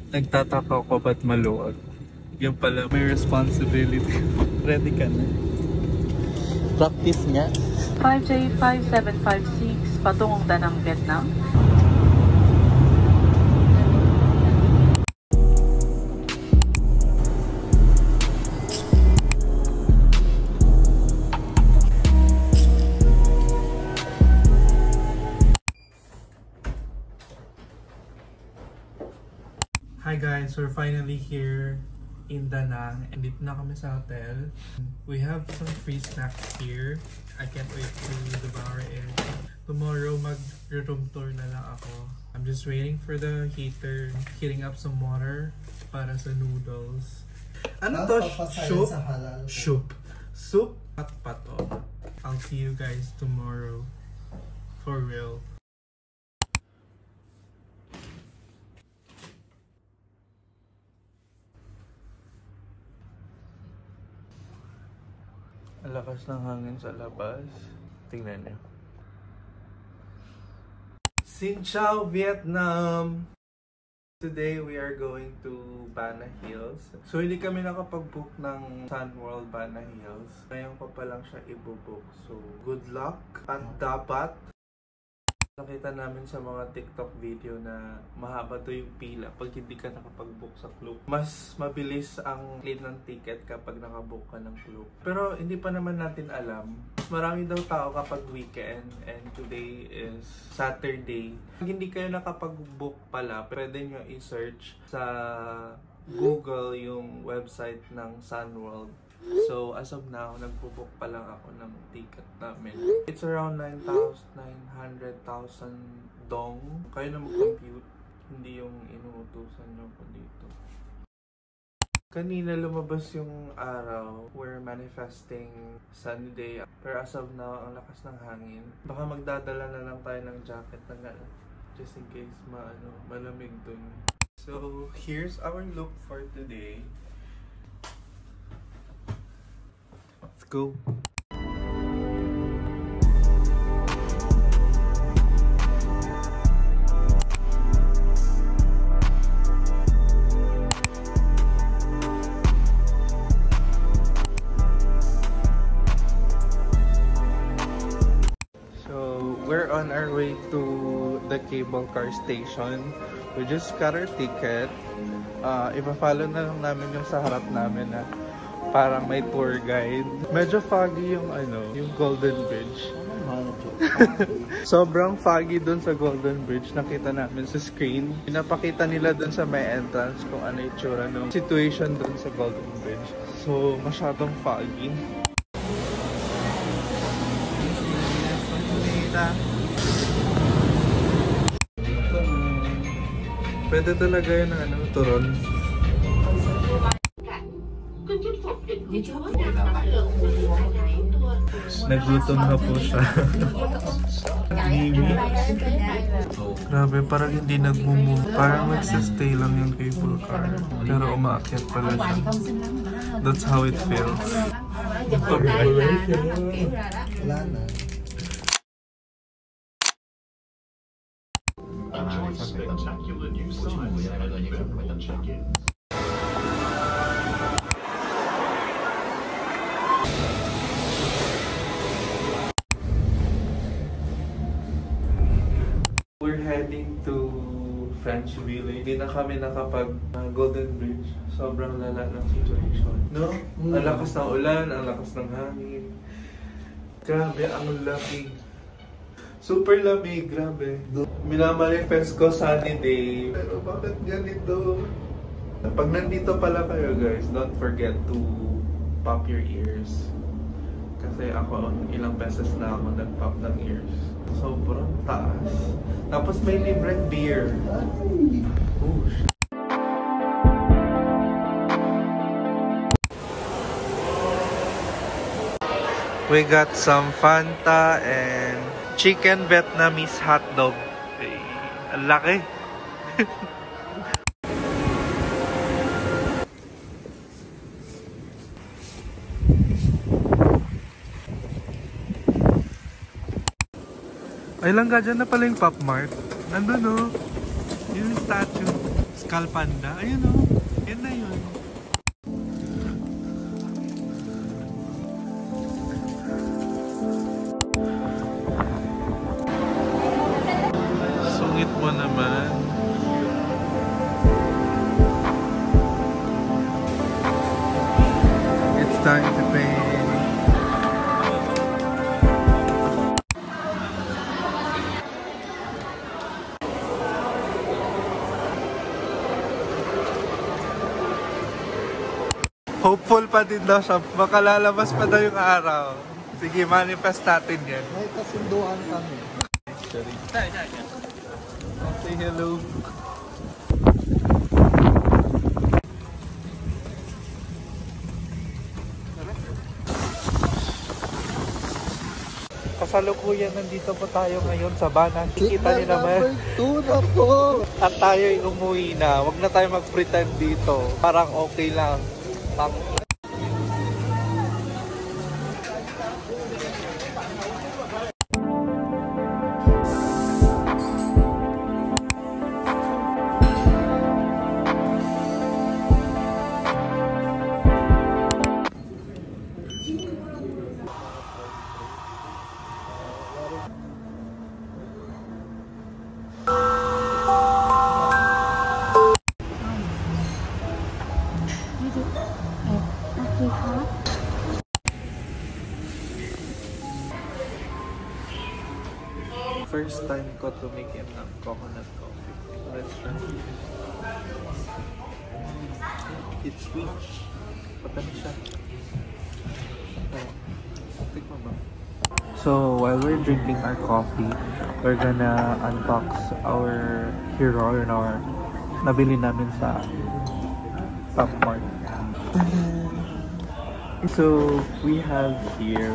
Nagtataka ko ba't maluwag. Yan pala, may responsibility. Ready ka na? Practice nga. 5J5756, patungong Danang, Vietnam. Hi guys, we're finally here in Da Nang and dito na kami sa hotel. We have some free snacks here. I can't wait to devour it. Tomorrow mag-room tour na lang ako. I'm just waiting for the heater, heating up some water para sa noodles. Ano to? Soup? Soup. Soup? Pat-pato. I'll see you guys tomorrow. For real. Ang lakas ng hangin sa labas. Tingnan niyo. Xin chào Vietnam! Today we are going to Bana Hills. So hindi kami nakapag-book ng Sun World Bana Hills. Ngayon pa lang siya i-book. So good luck at dapat nakita namin sa mga TikTok video na mahaba to yung pila pag hindi ka nakapag-book sa Klook. Mas mabilis ang claim ng ticket kapag nakabook ka ng Klook. Pero hindi pa naman natin alam. Marami daw tao kapag weekend and today is Saturday. Pag hindi kayo nakapag-book pala, pwede nyo i-search sa Google yung website ng Sun World. So, as of now, nagpo-book pa lang ako ng ticket namin. It's around 900,000 dong. Kayo na mag-compute. Hindi yung inuutusan nyo ko dito. Kanina lumabas yung araw. We're manifesting sunny day. Pero as of now, ang lakas ng hangin. Baka magdadala na lang tayo ng jacket na just in case malamig dun. So, here's our look for today. Go. So we're on our way to the cable car station. We just got our ticket. Ipa-follow na lang namin yung sa harap namin na parang may tour guide. Medyo foggy yung yung Golden Bridge. Sobrang foggy dun sa Golden Bridge. Nakita namin sa screen. Pinapakita nila dun sa may entrance kung ano yung itsura ng situation dun sa Golden Bridge. So, masyadong foggy. Pwede talaga yun ng turon. Nagutom na po siya. Mimi. Grabe, parang hindi nagmumove. Parang nagsistay lang yung cable car. Pero umaakyat pala siya. That's how it feels. Spectacular new size and check-in. We're heading to French Village. Hindi na kami nakapag Golden Bridge. Sobrang lala ng situation. No? Ang lakas ng ulan, ang lakas ng hangin. Grabe, ang lamig. Super lamig, grabe. Minamanifest ko sunny day. Pero bakit ganito? Pag nandito pala kayo guys, don't forget to pop your ears. Kasi ako, ilang beses na ako nag-pop ng ears. Sobrang taas. Tapos may libreng beer. Oh, shit. We got some Fanta and chicken Vietnamese hotdog. Ay, ang laki. Ay lang ka dyan na pala yung Pop Mart. Nandun o. Yung statue. Skull Panda. Ayun o. Yan na yun. Sungit mo naman. It's time to pay. Hopeful pa din daw siya. Baka lalabas pa daw yung araw. Sige, manifest natin yan. May kasunduan kami. Sorry. Say hello. Kasalukuyan, nandito po tayo ngayon sa Bana. Kikita niyo naman. Number 2 na po. At tayo'y umuwi na. Huwag na tayo mag-pretend dito. Parang okay lang. First time ko tumikim ng coconut coffee. Let's try. It's sweet. Patamis siya. Tikman ba? So, while we're drinking our coffee, we're gonna unbox our hero and our nabili namin sa Pop Mart. So, we have here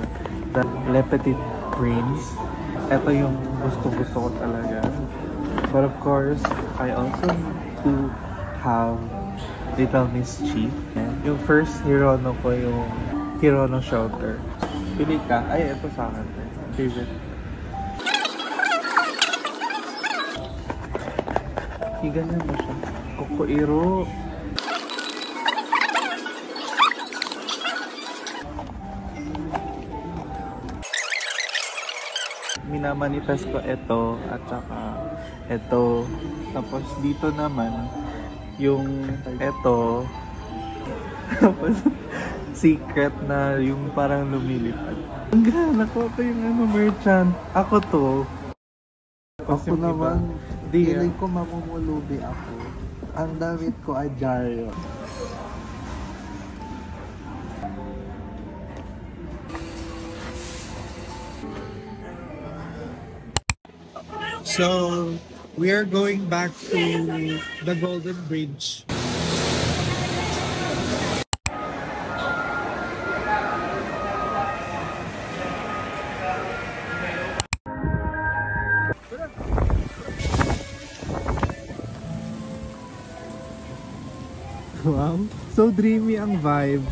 the Le Petit Prince. Ito yung gusto ko talaga. But of course, I also need to have Little Mischief. Yung first hero ko yung hero ng shelter. Pili ka. Ay, ito sa akin. Favorite. Ganyan mo siya. Kokoiro. Minamanifest ko ito at saka ito. Tapos dito naman yung ito. Tapos secret na yung parang lumilipad. Hanggang nakuha ko yung merchant. Ako to. Ako naman, Di feeling ko mamumulubi ako. Ang damit ko ay Jaryo. So, we are going back to the Golden Bridge. Wow, so dreamy ang vibe.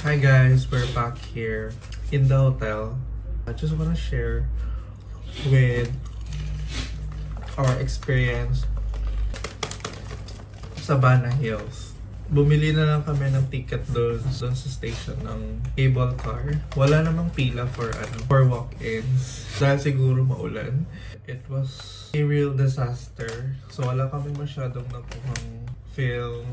Hi guys, we're back here in the hotel. I just want to share with our experience sa Bana Hills. Bumili na lang kami ng ticket doon sa station ng cable car. Wala namang pila for walk-ins. Dahil siguro maulan. It was a real disaster. So wala kami masyadong nakuhang film.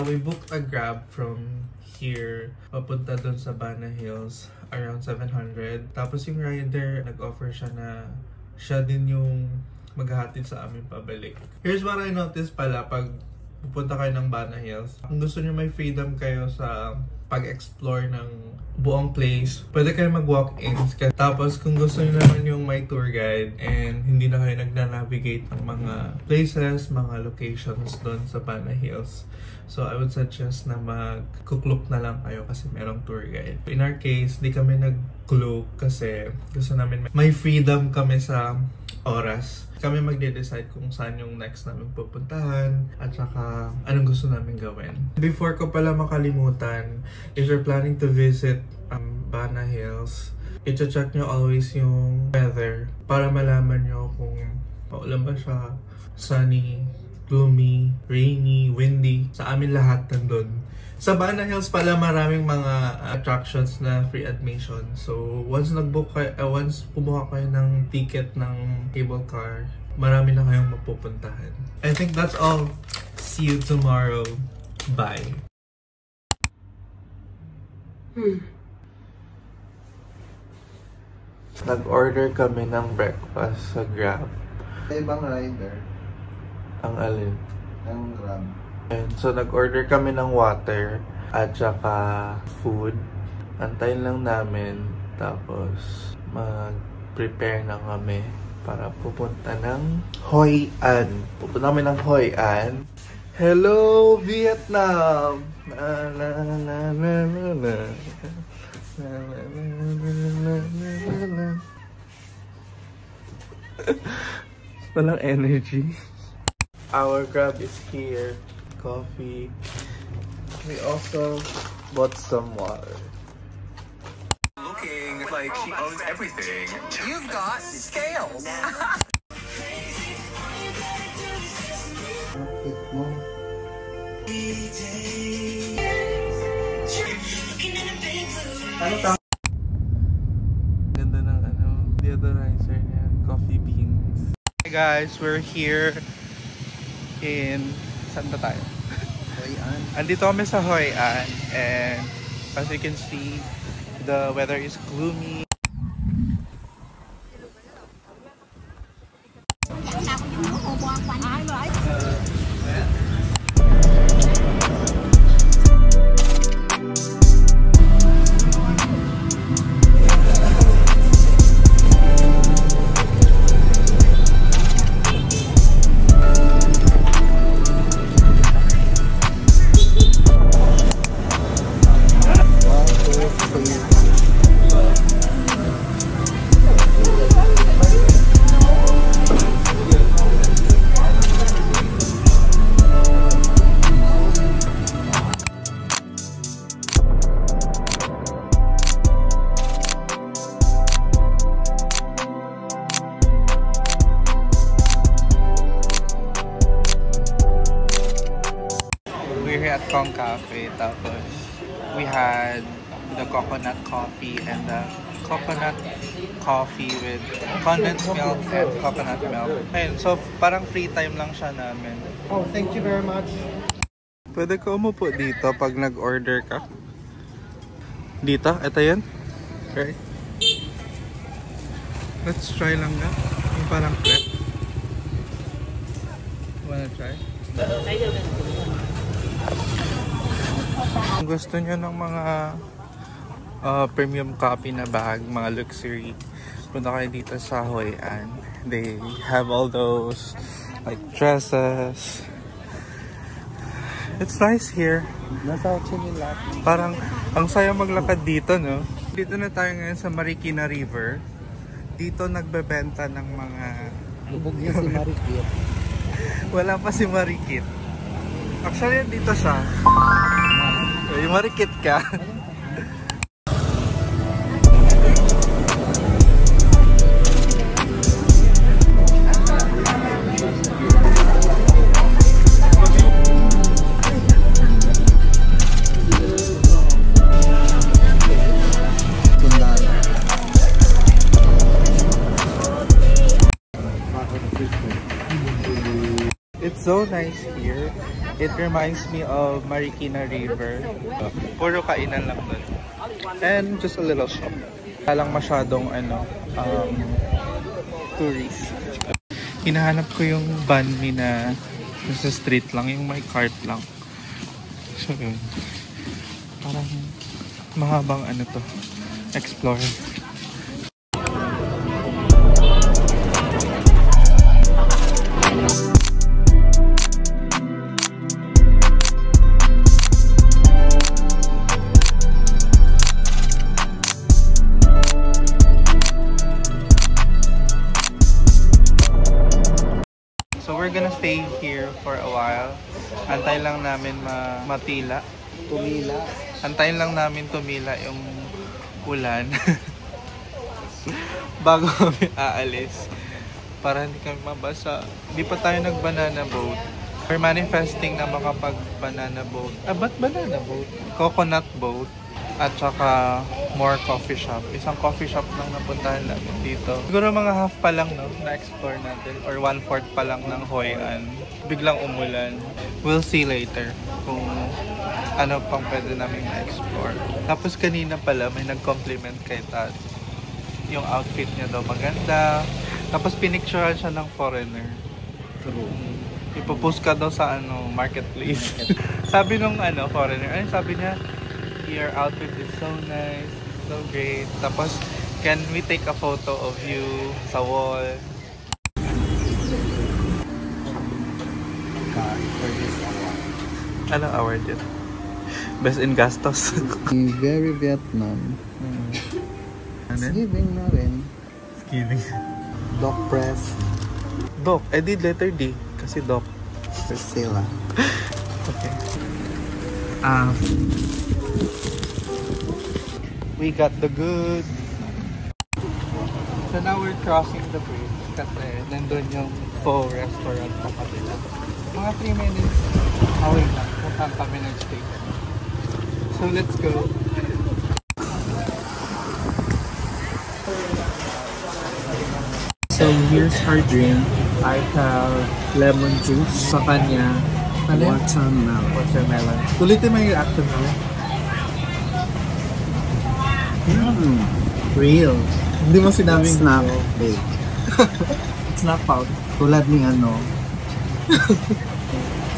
We booked a Grab from here papunta doon sa Bana Hills around 700. Tapos yung rider nag-offer siya na siya din yung maghahatid sa amin pabalik. Here's what I noticed pala pag pupunta kayo ng Bana Hills. Kung gusto nyo may freedom kayo sa pag-explore ng buong place, pwede kayo mag-walk-ins. Tapos kung gusto nyo naman yung may tour guide and hindi na kayo nagna-navigate ng mga places, mga locations doon sa Bana Hills, so I would suggest na mag-cook na lang kayo kasi merong tour guide. In our case, di kami nag-cloak kasi gusto namin may freedom kami sa oras. Kami magde-decide kung saan yung next namin pupuntahan at saka anong gusto namin gawin. Before ko pala makalimutan, if you're planning to visit Bana Hills, i-check nyo always yung weather para malaman nyo kung maulan ba siya, sunny, gloomy, rainy, windy. Sa amin lahat nandun. Sa Bana Hills pala maraming mga attractions na free admission. So once once kumuha kayo ng ticket ng cable car, marami na kayong mapupuntahan. I think that's all. See you tomorrow. Bye. Nag-order kami ng breakfast sa Grab. Ibang rider. Ang alin? Ang Grab. And so nag-order kami ng water at saka food. Antayin lang namin. Tapos mag-prepare na kami para pupunta ng Hoi An. Pupunta kami ng Hoi An. Hello Vietnam! Na, na, na, na, na, na. Na, na, na, na, na, na, na. Walang energy. Our Grab is here. Coffee. We also bought some water. Looking like she owns everything. You've got scales. Outfit mo. Ganda ng deodorizer niya. Coffee beans. Hey guys, we're here in... Saan ba tayo? Hoi An. Andito kami sa Hoi An and as you can see, the weather is gloomy. We're here at Kong Cafe, tapos we had the coconut coffee and the coconut coffee with condensed milk and coconut milk. Ayun, so parang free time lang siya namin. Oh, thank you very much. Pwede ka umupo dito pag nag-order ka. Dito? Ito yun? Right? Let's try lang na. Yung parang crepe. Wanna try? Kung gusto nyo ng mga premium coffee na bag, mga luxury, punta kayo dito sa Hoi An. They have all those like dresses. It's nice here. Nasa Chinila. Parang ang saya maglakad dito, no? Dito na tayo ngayon sa Marikina River. Dito nagbebenta ng mga... Lubog niya si Marikit. Wala pa si Marikit. Actually, dito siya. Yung Marikit ka. It's so nice here. It reminds me of Marikina River. Puro kainan lang doon. And just a little shop. Walang masyadong tourist. Hinahanap ko yung banh mi na sa street lang, yung may cart lang. So yun. Parang mahabang ano to. Explore. So we're gonna stay here for a while. Antay lang namin matila. Tumila. Antayin lang namin tumila yung ulan. Bago kami aalis. Para hindi kami mabasa. Di pa tayo nag-banana boat. We're manifesting na makapag-banana boat. Ba't banana boat? Coconut boat. At saka more coffee shop. Isang coffee shop lang napuntahan namin dito. Siguro mga half pa lang, no? Na-explore natin. Or 1/4 pa lang ng Hoi An. Biglang umulan. We'll see later kung ano pang pwede namin na-explore. Tapos kanina pala may nag-compliment kay Tad. Yung outfit niya daw maganda. Tapos pinicturean siya ng foreigner. True. Ipopost ka daw sa marketplace. Sabi nung foreigner, sabi niya, your outfit is so nice, so great. Tapos, can we take a photo of you sa wall? Ano award yun? Best in gastos. Very Vietnam. Ano? Giving na rin. Giving. Doc Press. Doc, di letter D. Kasi Doc. Priscilla. Okay. We got the goods. So now we're crossing the bridge kasi nandun yung Pho restaurant sa kabila. Mga 3 minutes away lang kung saan kami nag-stay. So let's go. So here's our drink. I have lemon juice. Sa kanya, watermelon. Tulitin mo yung reaction mo. Real. Hindi mo sinabing It's not fake. It's not powder. Tulad ni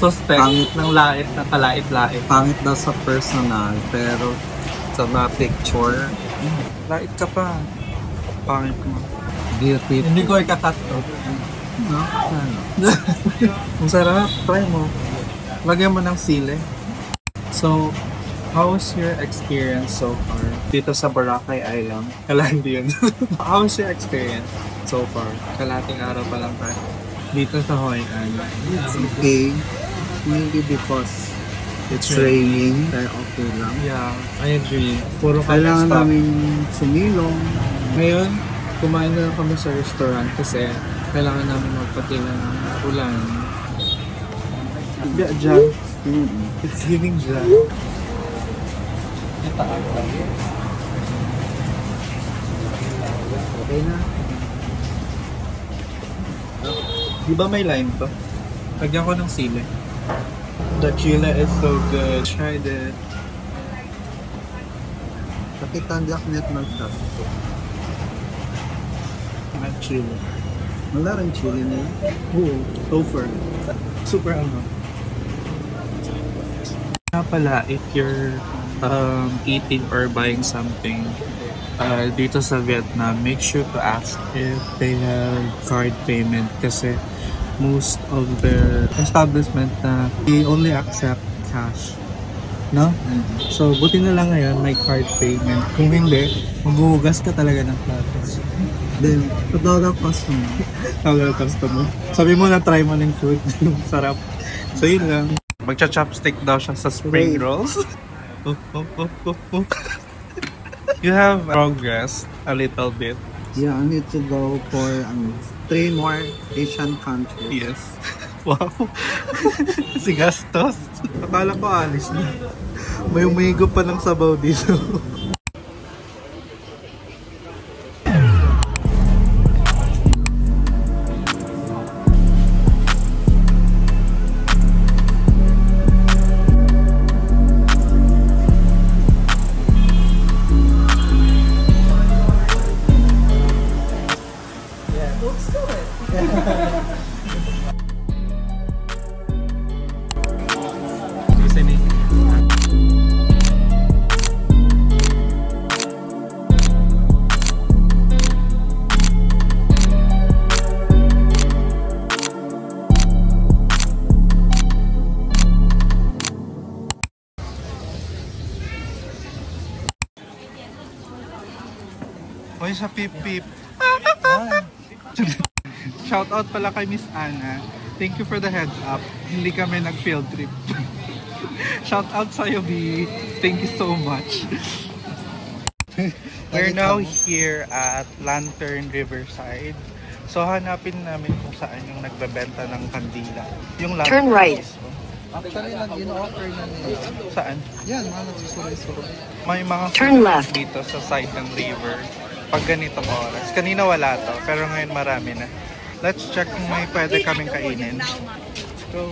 Suspect ng lait na kalait-lait. pangit daw sa personal, pero sa mga picture, Lait ka pa. Pangit mo. beautiful. Hindi ko ikakat to. No? Ano? Ang sarap. Try mo. Lagyan mo ng sili. So, how was your experience so far dito sa Boracay Island? Kala hindi yun. How was your experience so far? Kalating araw pa lang tayo. Dito sa Hoi An. It's okay. Maybe because it's raining, kaya okay lang. Yeah, I agree. Puro kami Kailangan stop. namin sumilong. Ngayon, kumain na lang kami sa restaurant kasi kailangan namin magpatila ng ulan. Diyan. It's giving dyan. Okay na. Di ba may lime to? Lagyan ko ng sili. The chile is so good. Try it. Nakitandak net ng stuff. Ang chili. Wala rin chili na yun. Oo, over. Super ano. Kaya pala, if you're eating or buying something dito sa Vietnam, make sure to ask if they have card payment kasi most of the establishment na they only accept cash. No? So, buti na lang ngayon may card payment. Kung hindi, maghuhugas ka talaga ng platos. Then, tawag customer. Tawag customer. Sabi mo na try mo ng food. Sarap. So, yun lang. Magcha-chopstick daw siya sa spring Wait. rolls. You have progressed a little bit. Yeah, I need to go for 3 more Asian countries. Yes. Wow. Si Gastos. Akala ko alis na. May umigo pa ng sabaw dito. Oy, sa Pip Pip. Shout out pala kay Miss Anna. Thank you for the heads up. Hindi kami nag-field trip. Shout out sa'yo, B. Thank you so much. We're now here at Lantern Riverside. So hanapin namin kung saan yung nagbebenta ng kandila. Yung Turn right. Actually, nag-in-offer na nila. Saan? Yan, mga nagsusuloy-suloy. May mga Turn left. dito sa side ng river. Pag ganitong oras. Kanina wala to, pero ngayon marami na. Let's check kung may pwede kaming kainin. Let's go.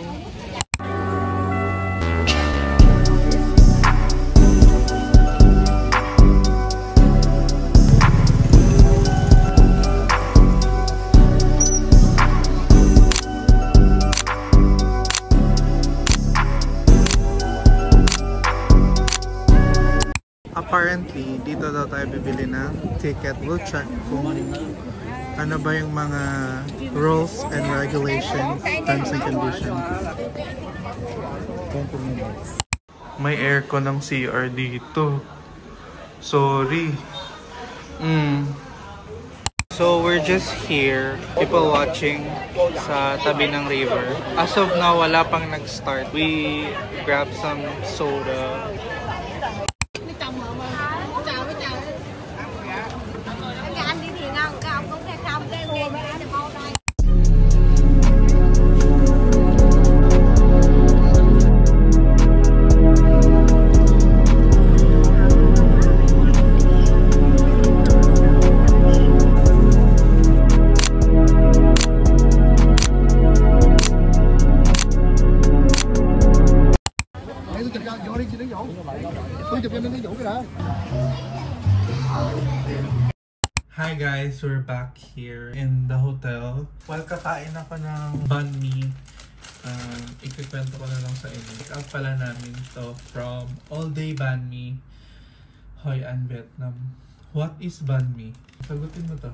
Apparently, dito daw tayo bibili ng ticket. We'll check kung ano ba yung mga rules and regulations, terms and conditions. 20 minutes. May aircon ng CR dito. Sorry. So we're just here, people watching sa tabi ng river. As of now, wala pang nag-start. We grabbed some soda. Hi guys, we're back here in the hotel. While kakain ako ng banh mi, ikikwento ko na lang sa inyo. Pick up pala namin to from All Day Banh Mi, Hoi An, Vietnam. What is banh mi? Sagutin mo to.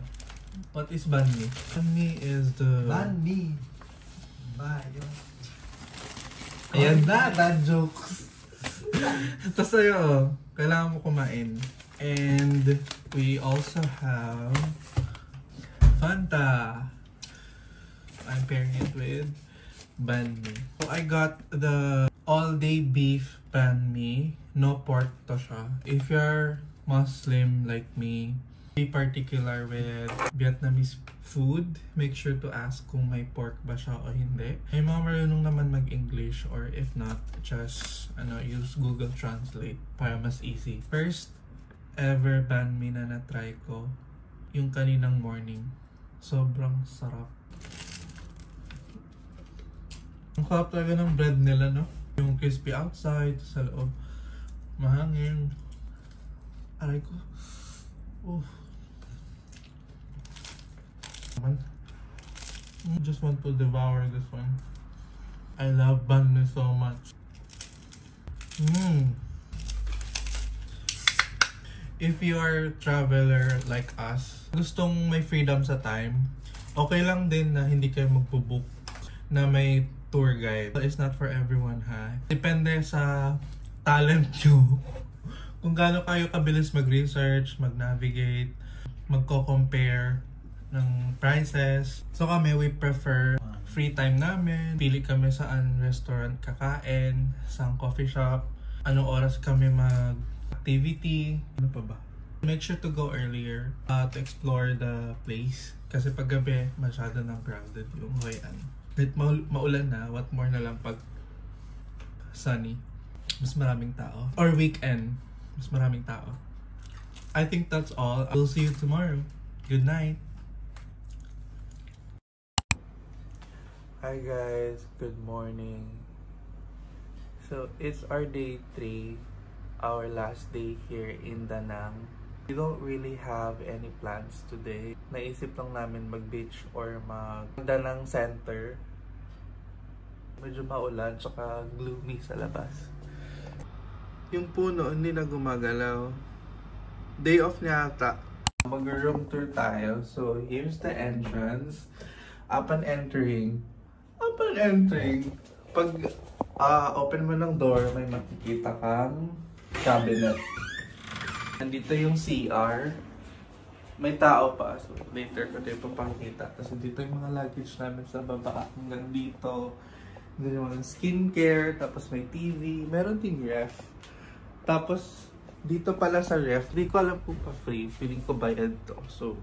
What is banh mi? Banh mi is the... Banh mi. Bayo. Ayan na, dad jokes. Tapos sa'yo, kailangan mo kumain. And we also have Fanta. I'm pairing it with banh mi. So I got the all-day beef banh mi. No pork to siya. If you're Muslim like me, be particular with Vietnamese food. Make sure to ask kung may pork ba siya o hindi. May mga marunong naman mag-English, or if not, just use Google Translate para mas easy. First ever banh mi na na-try ko, yung kaninang morning. Sobrang sarap. Ang sarap talaga ng bread nila, no? Yung crispy outside, sa loob mahangin. Aray ko. Just want to devour this one. I love banh mi so much. If you are a traveler like us, gustong may freedom sa time, okay lang din na hindi kayo magbo-book na may tour guide. It's not for everyone, ha? Depende sa talent nyo. Kung gaano kayo kabilis mag-research, mag-navigate, magko-compare ng prices. So kami, we prefer free time namin. Pili kami saan restaurant kakain, saan coffee shop, anong oras kami mag-activity. Ano pa ba? Make sure to go earlier to explore the place. Kasi pag gabi, masyado nang crowded yung Hoi An. Kahit maulan na, what more na lang pag sunny. Mas maraming tao. Or weekend, mas maraming tao. I think that's all. I'll see you tomorrow. Good night. Hi guys, good morning. So it's our day 3, our last day here in Da Nang. We don't really have any plans today. naisip lang namin mag-beach or maganda ng center. Medyo maulan, tsaka gloomy sa labas. Yung puno, hindi na gumagalaw. Day off niya ata. Mag-room tour tayo. So, here's the entrance. Upon entering, pag open mo ng door, may makikita kang cabinet. Nandito yung CR. May tao pa. So, later ko tayo papakita. Tapos, dito yung mga luggage namin sa baba. Hanggang dito. Dito yung mga skincare. Tapos, may TV. Meron ding ref. Tapos, dito pala sa ref, di ko alam kung pa-free. Feeling ko bayad to. So,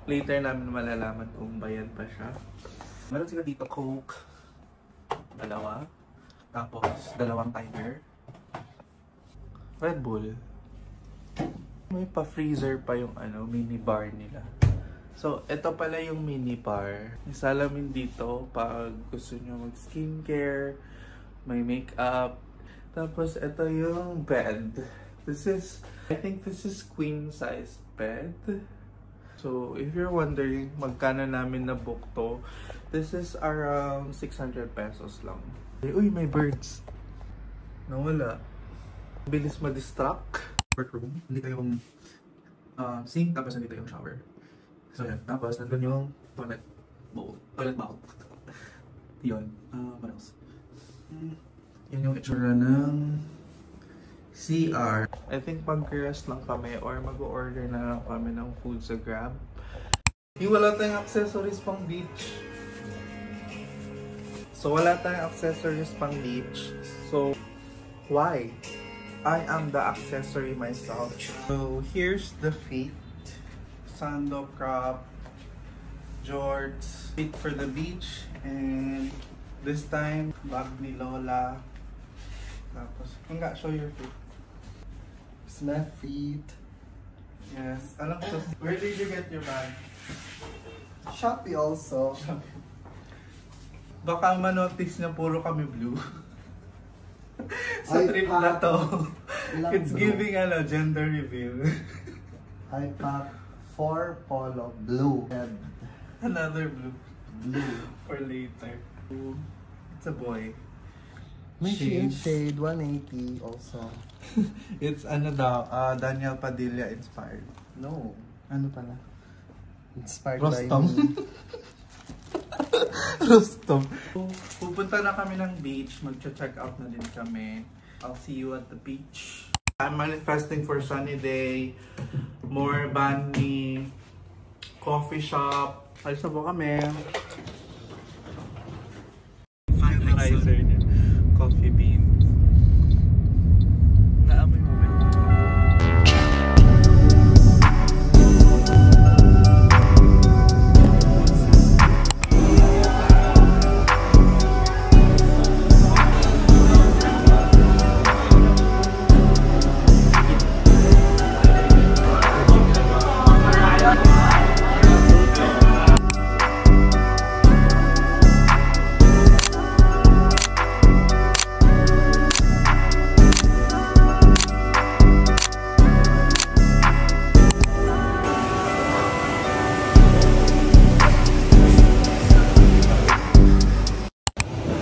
later namin malalaman kung bayad pa siya. Meron sila dito Coke. Dalawa. Tapos, dalawang timer. Red Bull. May pa-freezer pa yung mini bar nila. So, ito pala yung mini bar. May salamin dito pag gusto nyo mag-skincare. May makeup. Tapos, ito yung bed. I think this is queen size bed. So, if you're wondering magkano namin na-book to, this is around 600 pesos lang. Uy, may birds. Nawala. Bilis ma-distract. Workroom. Nandito yung sink, tapos nandito yung shower. So yan. Tapos nandun yung toilet bowl. Toilet bowl. Yun. What else? Yun yung itsura ng CR. I think mag-rest lang kami or mag-order na lang kami ng food sa Grab. Yung wala tayong accessories pang beach. So, why? I am the accessory myself. So, here's the feet. Sando crop, jorts, feet for the beach, and this time, bag ni Lola. Tapos, show your feet. My feet. Yes. Alam ko, where did you get your bag? Shopee also. Baka manotice niya puro kami blue. Sa trip na to. It's blue. Giving gender reveal. I pack 4 polo blue and another blue for later. It's a boy. May shade 180 also. It's Daniel Padilla inspired. No. Ano pala? Inspired Rostom. by me. Rostom. Pupunta na kami ng beach. Magcha-check out na din kami. I'll see you at the beach. I'm manifesting for sunny day. More bani. Coffee shop. Alis na po kami. Finalizer niya. Coffee beans. Naamoy mo ba?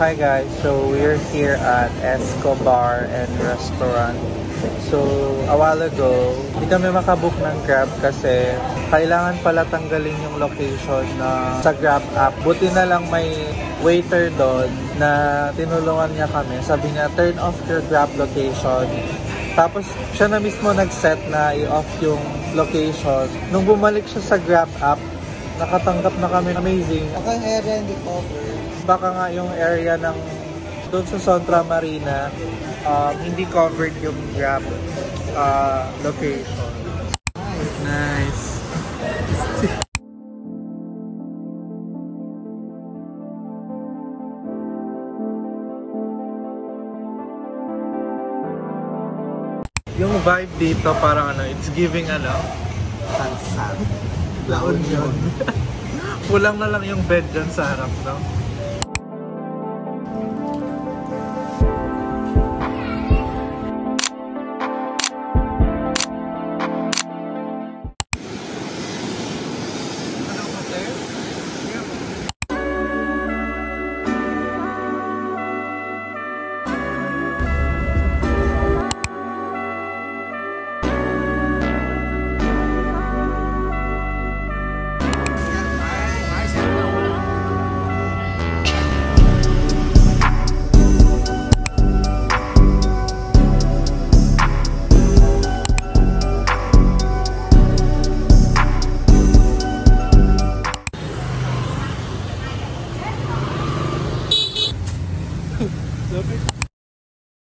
Hi guys, so we're here at Escobar and Restaurant. So a while ago, hindi kami makabook ng Grab kasi kailangan pala tanggalin yung location na sa Grab app. Buti na lang may waiter doon na tinulungan niya kami. Sabi niya, turn off your Grab location. Tapos siya na mismo nag-set na i-off yung location. Nung bumalik siya sa Grab app, nakatanggap na kami. Amazing. Baka yung area hindi covered. Baka nga yung area ng doon sa Sontra Marina, hindi covered yung Grab location. Nice. Yung vibe dito parang it's giving Sunset. La Union. Pulang na lang yung bed dyan sa harap, no?